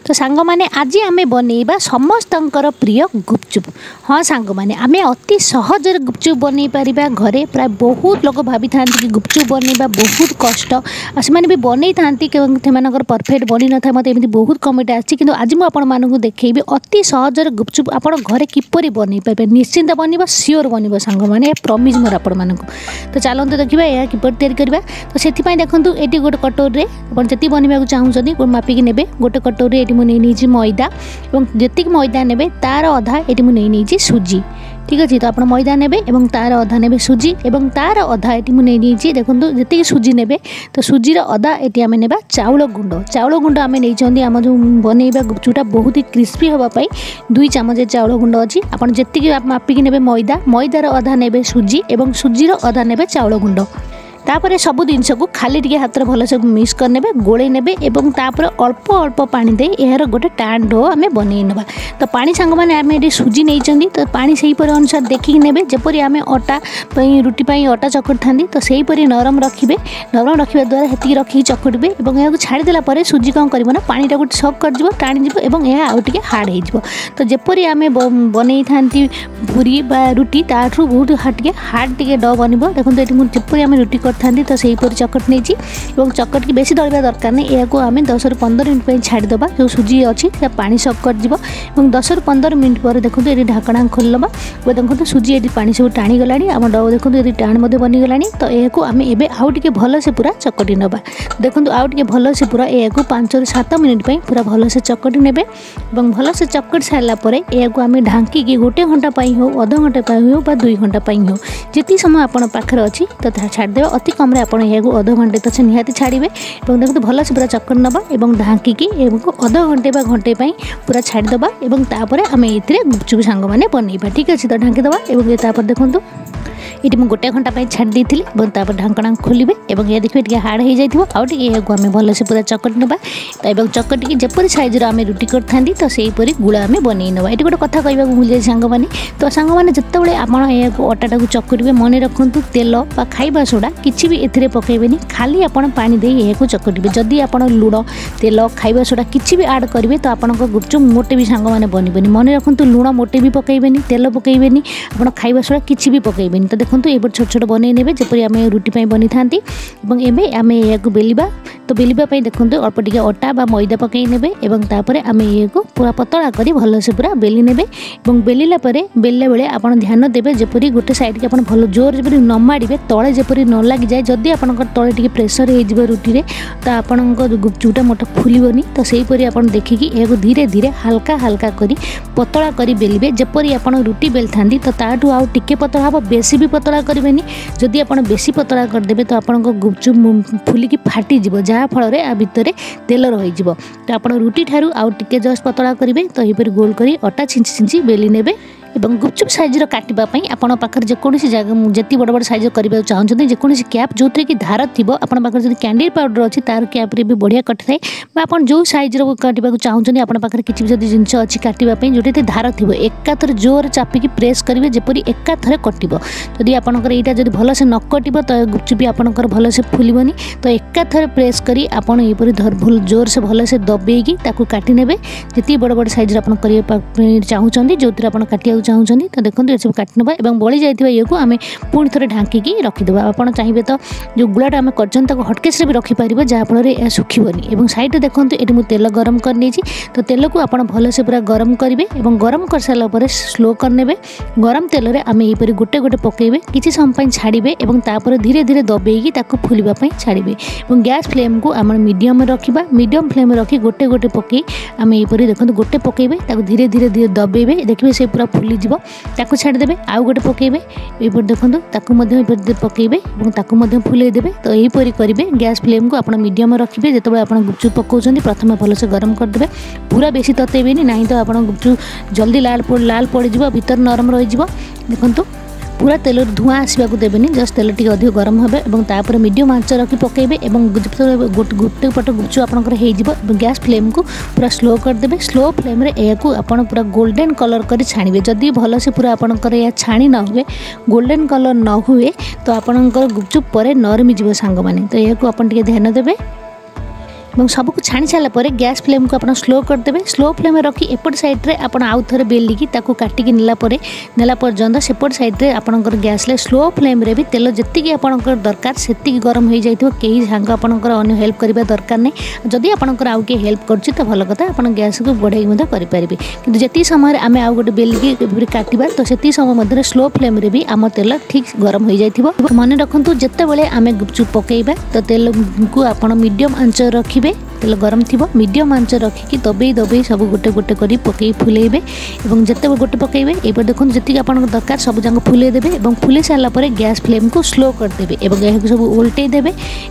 तो सांग माने आज आमे बनैबा समस्तंकर प्रिय गुपचुप। हाँ सांग माने आमे अति सहज गुपचुप बनै पारिबा घरे। प्राय बहुत लोग भाभी था कि गुपचुप बनैबा बहुत कष्ट से भी बनै था परफेक्ट बनी न था। मत एमती बहुत कमेंट आछि किंतु आज मु आपण मानकु देखैबी अति सहज गुपचुप आपण घरे किपरि बनै पाइबे। निश्चिंत बनिबा सियोर बनिबा सांग माने प्रॉमिस मोर आपण मानकु। तो चलंतु देखिबा या किपरि तयारी करबा। तो सेति पई देखंतु एटी गोटे कटोरी रे आपण जति बनिबा चाहूछनी मापिकी नेबे। गोटे कटोरी एटी मु नै नीची मैदा और जति मैदा नेबे तार अधा एटी मु नै नीची सुजी। ठीक अच्छे। तो आप मैदा ने तार अधा ने सुजी और तार अधा ये मुझे देखो जी सुजी ने तो सुजीर अधा ये आम ने चाउल गुंड आम नहीं आम जो बनैबा गुपचुपटा बहुत ही क्रिस्पी होगापाई 2 चामच चाउल गुंड अच्छी। आपड़ जी मापिकी ने मैदार अधा ने सुजी और सुजीर अधा ने चाउल गुंड। तापर सब जिनस को खाली टी हाथ भलसे मिक्स करने गोले ने अल्प अल्प पानी दे यार गोटे टाण डो आम बनई ना। तो पानी सांग मैंने आम ये सुजी नहीं तो पानी से अनुसार देखिक ने जपरी आम अटा रुटी अटा चकटी था तो सहीपरि नरम रखिए। नरम रखा द्वारा हेतिक रखिक चकटे और यहाँ छाड़देला सुजी कौन कर पानी टाक सक कर टाणी और यह आउ टे हार्ड हो। तो जपरी आम बनई था पूरी रुटी ताठू बहुत टे हार्ड टे ड बन। देखो ये जपरी आम रुटी था तो सहीपरि चकट नहीं और चकट की बेसी दलवा दरकार नहीं। यह आम 10 ରୁ 15 मिनट छाड़ीदे। जो सुजी अच्छी पानी सक कर 10 ରୁ 15 मिनट पर देखो ये ढाकणा खोलवा और देखो सुजी ये पानी सब टाणी गला आम डो देखो ये टाण बनीगला। तो यह आम एवं आउ टे भलसे पूरा चकटी नवा। देखो आउ टे भलसे पूरा यह 5 ରୁ 7 मिनट पूरा भलसे चकटी ने भलसे चकटी सारापर यह आम ढांकी 1 घंटा हो अध घंटा हो 2 घंटा हो जी समय आप पाखे अच्छी तो छाड़दे। अति कम आप अध घंटे तो निहाती छाड़े और देखो भलसे पूरा चकटी नवा और ढांकी अध घंटे घंटे पूरा छाड़देवा और तापर आम ये गुपचुप सांग मैंने बनैबा। ठीक अच्छे। तो ढांकी देवा और देखो ये मुझे 1 घंटा छाड़ी देती ढांकणा खोलिए और यह देखिए टे हार्ड हो जाए आम भलसे पूरा चकटी नवा। तो चकटी जपरी सैज्र आम रुटी करता तो सहीपरि गुड़ा आम बनई नवा। ये गोटे कथा कहूँ भूल जाए सांग मैंने। तो सांग मैंने जिते आप अटा चकटे मन रखु तेल बा खाइबा सोडा किसी भी ए पकेबे खाली आप पानी दे यह चकटे। जदि आप लुण तेल खाइबा सोडा किसी भी आड करेंगे तो आप गुपचुप मोटे भी सांग मैंने बनबे। मन रखु लुण मोटे भी पकेबे तेल पकेबे आप खाइबा सोडा किसी भी पकेबे। तो देखो ये छोट छोट बनई ने जपरी आम रुटी बनी था आम यह बेलिबा। तो बेलिबाई देखो अल्प टे अटा बा मैदा पकई ने आम ये पूरा पतला कर भलसे पूरा बेली ने बेलिला बेलला बेले आप ध्यान देवे जपरी गोटे साइड के आप भल जोर जपरी न माड़े तले जपरी न लग जाए। जदि आप तले टे प्रेसर हो रुटी रे तो आपण गुपचुपटा मोटा फुलबनी। तो सहीपरि आप देखिकी यह धीरे धीरे हल्का हल्का कर पतला कर बेलिबे। जपरी आप रुटी बेल था तो ताठू आउ टिके पतला हम बेसी भी पतला करेंगे। जदि आप बेसी पतला करदे तो आप गुपचुप फुलिकी फाटीज जहाँ फल आ भितर तेल रही। तो आप रुटी ठारू आउ टिके जस्ट पतला करेंगे। तो यहपरि गोल कर अटा छिंची छिंची बेली ने और गुपचुप साइज्र काटापी आपड़ पाखे जेकोसी जगह जी बड़ बड़ साइज करने चाहते जेकोसी कैप जो थी कि धार थी आपड़ पाखे जो कैंडी पाउडर अच्छी तार कैप्रे भी बढ़िया कटि थाए आप जो साइज्र काटा चाहते आपड़ पाखे किसी भी जब जिनस अच्छी काटापी जो धार थी एकाथर जोर चापिकी प्रेस करेंगे जपरी एकाथर कटो। जदि आपंकर यहाँ जब भलसे न कटो तो गुपचुप आपंकर भलसे फुलबनी। तो एकाथर प्रेस करी आपड़ ये जोर से भलसे दबेगी काटी ने जी बड़ बड़ साइज्र आप चाहते जो थी आप काटिया चाहते। तो देखो ये सब काटि ना और बड़ी जाइए ये आम पुणी थे ढांकी रखिदेवा। आप चाहिए तो जो गुलाटा आम कर हटकेस भी रखिपर जहाँफल यह सुखीबनी। और साइड देखो ये मुझे तेल गरम कर तो तेल को आप भलसे पूरा गरम करेंगे और गरम कर सारापर स्लो करने गरम तेल में आम यहपरि गोटे गोटे पकेबे किसी समय छाड़े और धीरे धीरे दबेगी छाड़े और गैस फ्लेम को आम मीडियम रखा। मीडियम फ्लेम रखी गोटे गोटे पकई आम यहपरि देखो गोटे पकेबे धीरे धीरे धीरे दबेबे देखिए से पूरा फुलीज छाड़देवे आउ गोटे पकेबे ये देखो पकेबे और फुलईदेवे। तो यहीपरि करेंगे गैस फ्लेम को आप मीडियम रखिए। जो आप गुपचुप पकाउछन्ति प्रथम भलसे गरम करदे पूरा बेसी ततेबेनी नहीं तो आप गुपचुप जल्दी लाल पड़ भीतर नरम रही। देखो पूरा तेल धुआं आसवाक देवेनि जस्ट तेल टी अधिक गरम हे और मीडियम आंच रखी पकेबे और गोटे पट गुपचुप आपंकर हो गैस फ्लेम को पूरा स्लो करदे। स्लो फ्लेम रे यह पूरा गोल्डन कलर कर छाणिबे। जदि भलसे पूरा आपंकर यह छाणी न हुए गोल्डन कलर न हुए तो आपंकर गुपचुप पर नरमी जीव सांग माने। तो यह आप ध्यान देवे सबको छाणी सारापर गैस फ्लेम को आप स्लो करदे। स्लो फ्लेम रखी एपट साइड्रे आप आउ थे बेलिकी काटिकी नेला पर्यंत सेपट साइड्रे आपंकर गैस स्लो फ्लेम रे भी तेल जी आपंकर दरकार से गरम हो जाए कहीं सांग आपंकर अन्य हेल्प करने दरकार नहीं। जदि आपंकर आउ किए हेल्प कर भल कथा आप गैस को बढ़ाई करेंगे कि जी समय आम आउ गोटे बेलिकी काटा तो से समय स्लो फ्लेम रे भी आम तेल ठीक गरम हो जाए। मन रखु जिते आम गुपचुप पकईबा तो तेल को आप मीडियम आंच रखिए। तेल गरम थी मीडियम आंच रखिकी दबे दबे सब गोटे गोटे कर पकई फुलेबे और जिते गोटे पकईबे ये देखो जी आप दरकार सब जंग फुले देबे और फुले सारापर गैस फ्लेम को स्लो करदेवे और यह सब उल्टे देवे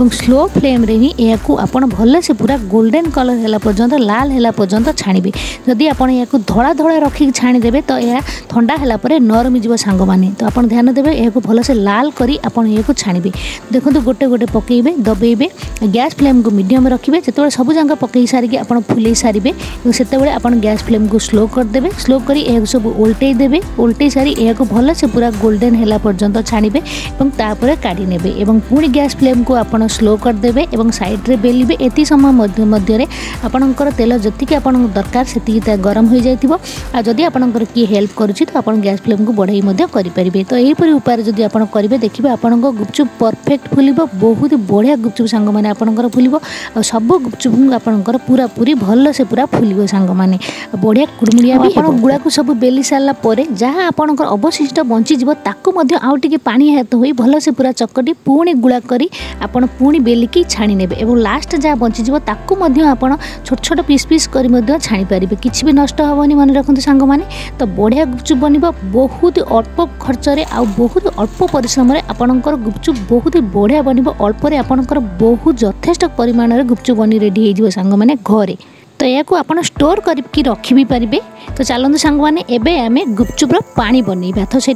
और स्लो फ्लेम रे ही यह आप भल से पूरा गोल्डन कलर है पर्यंत लाल है पर्यंत छाणिबे। जदि आप धड़ा धड़ा रखिक छाणीदेवे तो यह ठंडा है नरम हो सांग मैंने तो आप ध्यान देवे यह भल से लाल करी आप छाणिबे। देखो गोटे गोटे पकईबे दबेबे गैस फ्लेम को मीडियम रखिए। जो सब जंग पकई सारिक आप फुले सारे से आप गैस फ्लेम को स्लो करदे। स्लो करी यह सब उल्टे देवे उल्टे सारी यह भल से पूरा गोल्डन है पर्यंत छाणिबे और तापर काढ़ी नेबे और पुणी गैस फ्लेम को आप स्लो करदे और साइड्रे बेलिबे। एति समय मध्य आपणकर तेल जी आप दरकार से गरम हो जाए। जदि आपणकर किए हेल्प करुच्ची तो आप गैस फ्लेम को बढ़ाई करेंगे। तो यहीपरि उपाय जदि आप करेंगे देखिए आपण गुपचुप परफेक्ट फुल बहुत बढ़िया गुपचुप सांग मैंने आपंकर फुल और सब गुपचुप आपंकर पूरा पूरी भल से पूरा फुल सांग मैंने बढ़िया कुड़मुड़िया भी गुड़ा को सब बेली सारा पर जहाँ आपंकर अवशिष्ट बंचीज आउ टे पानी हाथ हो भल से पूरा चकटी पुणी गुड़ा करी आपण पुणी बेलिकी छाणी नेबे और लास्ट जहाँ बंचीज आप छोट छोट पीस पीस कर छाणी पारे किसी भी नष्ट हेनी। मन रखते सांग मैंने तो बढ़िया गुपचुप बन बहुत अल्प खर्च आ बहुत अल्प परिश्रम आपंकर गुपचुप बहुत बढ़िया बन अल्प आपंकर बहुत यथेष्ट परिमाण गुपचुप बनी रेडी हो सांग मैंने घरे। तो यह आप स्टोर करके रखी भी पारे। तो चलते सांग मैंने एबे आमे गुपचुपर पानी बनइबा। तो से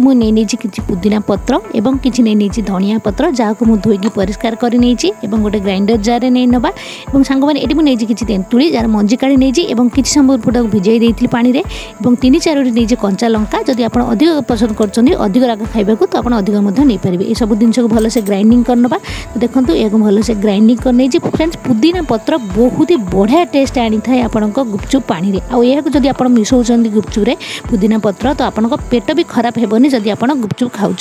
मुझे किसी पुदीना पत्र और किसी नहीं धनिया पत्र जहाँ को मुझे धोईकी परिष्कार कर गोटे ग्राइंडर जार नहीं नवा और सांग मैंने ये मुझे किसी तेंतुड़ी जार मंजी काढ़ी नहीं और किसी समय पूरा भिजई देती पानी में और 3-4 नहीं कंचा लंका जदि आप अधिक पसंद कर अधिक राग खाइबा तो आप अधिक नहीं पारे। ये सब जिन को भल से ग्राइंडिंग करनवा। तो देखो यह भल से ग्राइंडिंग कर फ्रेंड्स पुदीना पत्र बहुत ही बढ़िया टेस्ट आनी था आपण गुपचुप पानी जदि आप मिसौं गुपचुप पुदीना पत्र तो आपण पेट भी खराब हेबनी जदि आप गुपचुप खाऊँ।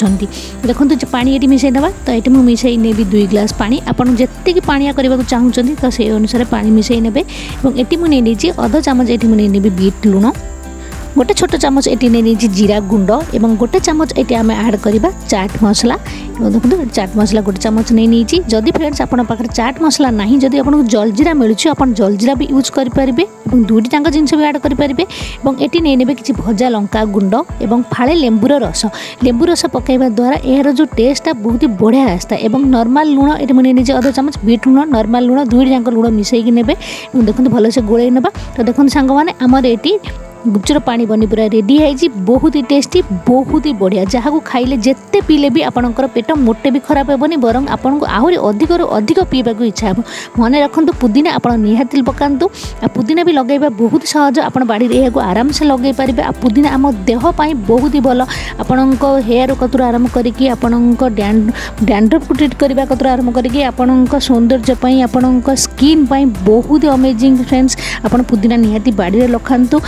देखो पानी ये मिसई ना तो ये मुझे मिसई नेबी 2 ग्लास पानी आपन जितकी पानिया करने चाहूँगी तो से अनुसार पानी मिसई ने और ये मुझे अध चामच ये मुझे नेबी बीट लुण गोटे छोट चामच ये नहीं जीरा गुंड और गोटे चामच ये आम ऐड करवा चाट मसला। देखो चाट मसला गोटे चामच नहीं जदि फ्रेंड्स आपन पाखे चाट मसला नहीं जदि आपको जलजीरा मिलूँ आप जलजीरा भी यूज करेंगे और 2टी जिनस भी ऐड करेंगे और ये नहीं ने किसी भजा लंका गुंड और फाड़े लेंबूर रस पकड़ा द्वारा यार जो टेस्टा बहुत ही बढ़िया आसता है। नॉर्मल लुण ये मुझे नहीं अध चामच बीट लुण नॉर्मल लुण 2टी लुण मिसईकी ने देखो भल से गोल ना। तो देखो सांग मैंने आमर ये गुपचुर पानी बनी पूरा रेडी है बहुत ही टेस्टी बहुत ही बढ़िया जहाँ को खाइले जिते पीले भी आपंकर पेट मोटे भी खराब हेबनी बरं आपन को आहरी अधिक अधिक पीवा को इच्छा हो। मन रखु पुदीना आप निहाती पकातु पुदीना भी लगेबा बहुत सहज आप बाड़ी यह आराम से लगे पारे। आ पुदीना आम देहपाई बहुत ही भल आपण हेयर कतुर आरंभ करके आपण डैंड्रफ को ट्रीट करने कतुर आरंभ करके आपण सौंदर्य आपण स्किन बहुत ही अमेजिंग फ्रेंड्स। आप पुदीना निहाती बाड़ी लखातु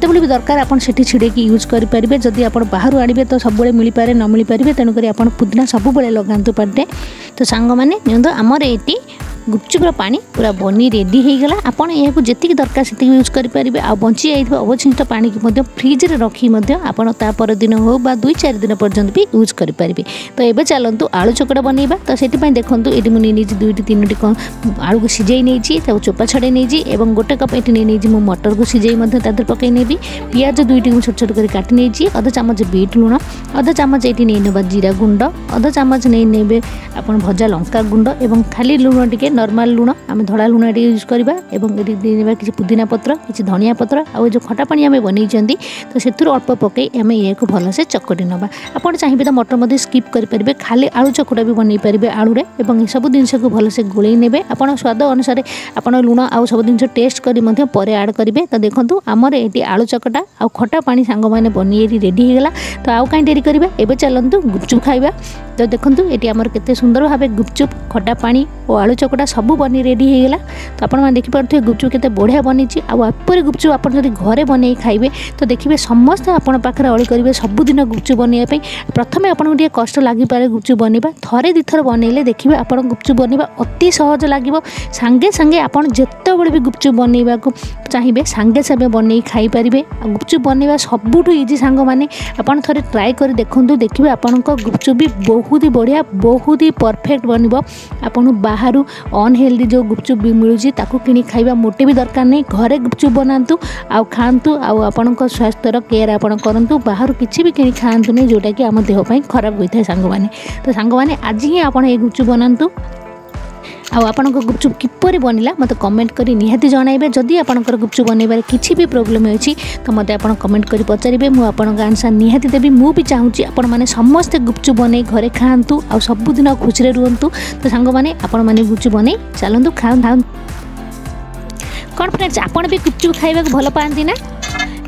जितेबले भी दरकार आप छिड़ेकी यूज करेंगे। जदि आप बाहर आने तो सब मिल पारे न मिल पारे तेणुक आप पुदीना सब लगातु पारे। तो सांग मैंने आमर ये गुपचुपर पानी पूरा बनी रेडी हो गला। आपड़ यह जी दरकार से यूज करेंगे आ बची जाइए अवशिष्ट पानी की फ्रिज रे रखी पर दिन हो 2-4 दिन पर्यंत भी यूज करेंगे। तो ये चलतु आलू चकड़ा बनइबा। तो से देखो ये मुझे 2-3 आलू को सीझे नहीं चोपा छड़े नहीं और गोटे कप ये नहीं मटर को सीझे पकई नेबी पियाज 2टी को छोट छोट कर काटी नहीं अध चामच बीट लुण अध चामच ये नहीं ना जीरा गुंड अध चामच नहीं ने आप भजा लंका गुंड और खाली लुण टे नॉर्मल लुण आम धड़ा लुण ये यूज करवा और किसी पुदीना पत्र किसी धनिया पत्र आ जो खटा पानी आम बन तो से अल्प पकई आम ये भल से चकटी नवा। आप चाहिए तो मटर स्किप करेंगे खाली आलू चकटा भी बनई पारे आलू रे और सब जिनस को भल से गोल ने आप स्वाद अनुसार आप लुण आ सब जिन टेस्ट कर ऐड करेंगे। तो देखो आमर ये आलू चकटा आ खटा पानी सांग मैंने बनी रेडी हो गला। तो आउ कहीं डेरी करवा एबे चलतु गुपचुप खाइबा। तो देखो ये आमर केते सुंदर भाव गुपचुप खटा पानी और आलू चकटा सब बनी रेडी हो गला। तो आप देखिपे गुपचुप केते बढ़िया बनी आपरी गुपचुप आप घरे बनई खाइबे तो देखिए समस्त आपण पाखे अड़ी करेंगे सबुदिन गुपचुप बनवाई। प्रथम आपको टे कष्ट लगिपे गुपचुप बनवा थरे दिथर बनइले देखिए आप गुपचुप बनवा अति सहज लगे सांगे सांगे आपड़ जिते भी गुपचुप बनवा चाहिए सांगे सांगे बनई खाईपारे। गुपचुप बनवा सबुठ इजी सांग मैंने आपड़ थे ट्राए कर देखूँ देखिए आपण गुपचुप भी बहुत ही बढ़िया बहुत ही परफेक्ट बनब। आपन बाहर अनहेल्दी जो गुपचुप भी मिलूँ ताकू किणी खाइबा मोटे भी दरकार नहीं घरे गुपचुप बनातु आउ खातु आपण स्वास्थ्यर केयर आपण करूँ बाहर किसी भी किणी खातु नहीं जोटा कि आम देहपाई खराब होता है सांग मैंने। तो सांग मैंने आज ही आप गुपचुप बनातु आपण गुपचुप किपर बनला मत कमेंट करी निहाती जणाइबे। जदि आपणकर गुपचुप बनइबार किछि भी प्रॉब्लम अछि तो मते आपण कमेंट करी पचारिबे मु आपणक आंसर निहाती देबी। मु भी चाहूची आपण माने समस्त गुपचुप बनई घरे खांतु आ सबुदिन खुशी रे रुहंतु। तो सांग माने आपण माने गुपचुप बनई चलंतु खाऊ कौन फ्रेंड्स आपण भी गुपचुप खाइबा भल पाती ना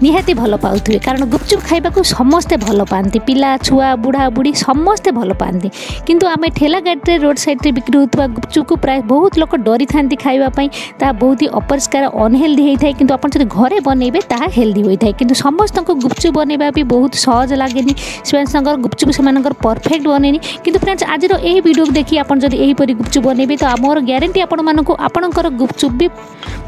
निहाती भल पाउथिबे कारण गुपचुप खाइबा समस्ते भल पाती पिला छुआ बुढ़ा बुढ़ी समस्ते भल पाती किंतु आम ठेला गाड़ी रोड साइड बिक्री होता गुपचुप को प्राय बहुत लोग डरी था खावाई ता बहुत ही अपरिष्कार अनहेल्दी होता है किंतु आप घरे बनइबे ता हेल्दी होता है किंतु समस्त को गुपचुप बनइबा भी बहुत सहज लगे से गुपचुप से परफेक्ट बनेनी किंतु फ्रेंड्स आज यही वीडियो देखिए आप यहीपरी गुपचुप बनइबे तो आमर ग्यारंटी आपणकर गुपचुप भी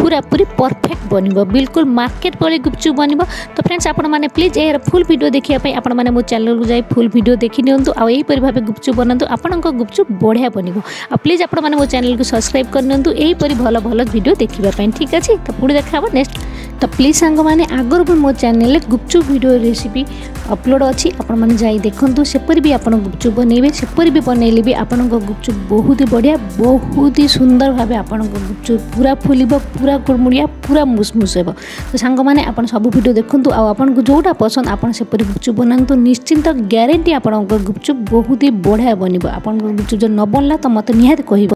पूरा पूरी परफेक्ट बनब बिल्कुल मार्केट वाली गुपचुप बनब। तो फ्रेंड्स आपण मैंने प्लीज यार फुल वीडियो देखिए आपण मैंने मो चैनल को जाए फुल वीडियो देखी नियंतु आ यहीपरी भाव गुपचुप बनातु आपणक गुपचुप बढ़िया बनब। आ प्लीज आपण मैंने मो चैनल को सब्सक्राइब कर नियंतु यहीपरी भल भल वीडियो देखा ठीक अच्छे। तो पुणी देखा नेक्स्ट तो प्लीज सांग मैंने आगर भी मो चैनल गुपचुप वीडियो रेसिपी अपलोड अच्छी आपण मैंने जाई देखंतु सेपरी भी आपण गुपचुप बनइबे सेपरी भी बनइले भी आपण गुपचुप बहुत ही बढ़िया बहुत ही सुंदर भाव आपण गुपचुप पूरा फुलिब पूरा कुड़मुड़िया पूरा मुसमुस हेब। तो सांग मैंने आपण सब वीडियो देखंतु आ आपण जोटा पसंद आपण सेपरी गुपचुप बनातु निश्चिंत ग्यारंटी आपण गुपचुप बहुत ही बढ़िया बनइबो। आपण गुपचुप जो न बनला तो मत निहाती कहिबो।